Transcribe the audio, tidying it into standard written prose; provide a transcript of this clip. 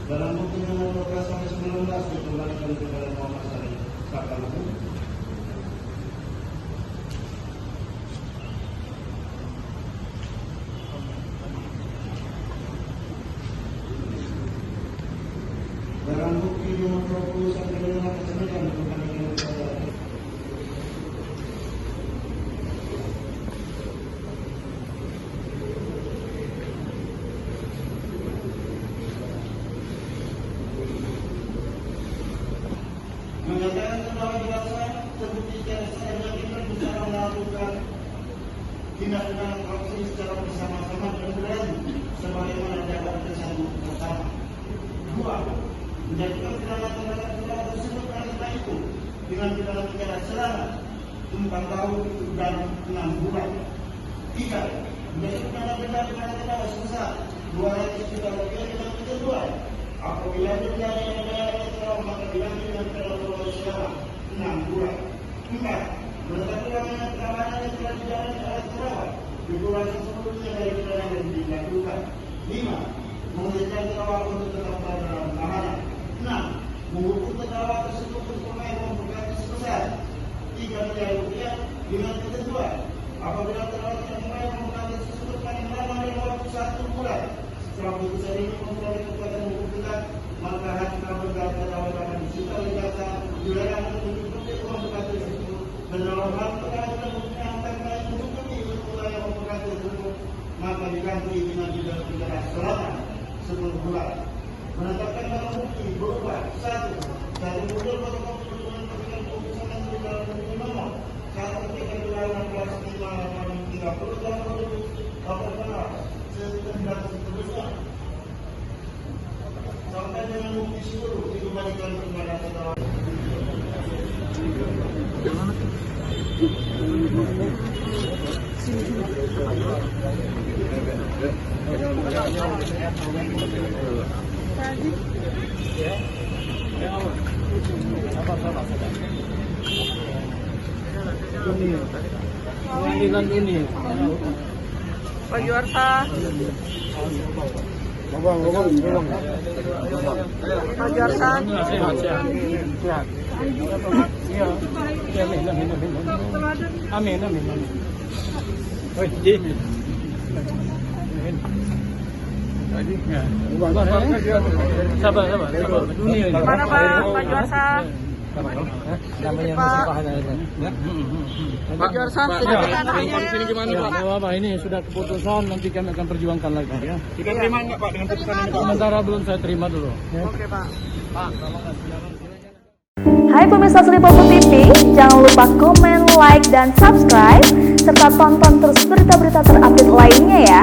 Dalam bukti nomor 12/19 dikembalikan kepada Muhammad Syarif Sakaluhu. Dalam bukti nomor 20/19 dikembalikan kepada menyatakan bahwa dirasa terbukti secara sah dan kita bisa melakukan tindak pidana korupsi secara bersama-sama dan berlanjut sebagaimana dapat tersambung bersama. 2. Menjadikan pidana terhadap terdakwa tersebut karena itu dengan pidana penjara selama 4 tahun dan 6 bulan. 3. Menjadikan pidana penjara kepada terdakwa sebesar 200 juta rupiah dengan ketentuan apabila terjadi yang maka dilanjut dengan pidana selama 6 bulan. 4. Menetapkan tawanan yang telah dijalani oleh terdakwa dikurasi seluruhnya dari pidana yang dilakukan. 5. Menghentikan terdakwa untuk tetap dalam tahanan. 6. Menghukum terdakwa tersebut untuk pemain memperkati sebesar 3 miliar rupiah dengan ketentuan apabila terdakwa tidak pemain memperkati tersebut paling lama dalam waktu 1 bulan. Setelah putusan ini memperoleh kekuatan hukum tetap, maka hakim berkata terdakwa dapat disita oleh jaksa dilarang untuk menjadi uang berkati tersebut dan dalam hal perkara terbukti angkat baik mencukupi untuk wilayah memperkati tersebut maka diganti dengan pidana penjara selama 10 bulan. Menetapkan barang bukti berupa 1. Satu bulan fotokopi dokumen pernyataan putusan yang dalam bukti nomor 1 ketika dilakukan kelas 5/30 tahun 2018 seterusnya sampai dengan bukti seluruh dikembalikan kepada terdakwa. Ini Pak Juarsa. Pak Juarsa. Amin. Sabar. Mana Pak Juarsa? Pak Juarsa sudah ini gimana Pak? Ini sudah keputusan, nanti kami akan perjuangkan lagi ya. Kita terima enggak Pak dengan putusan ini Pak? Sementara belum saya terima dulu. Oke Pak. Hai pemirsa Sri Popo TV, jangan lupa komen, like, dan subscribe serta tonton terus berita-berita terupdate lainnya ya.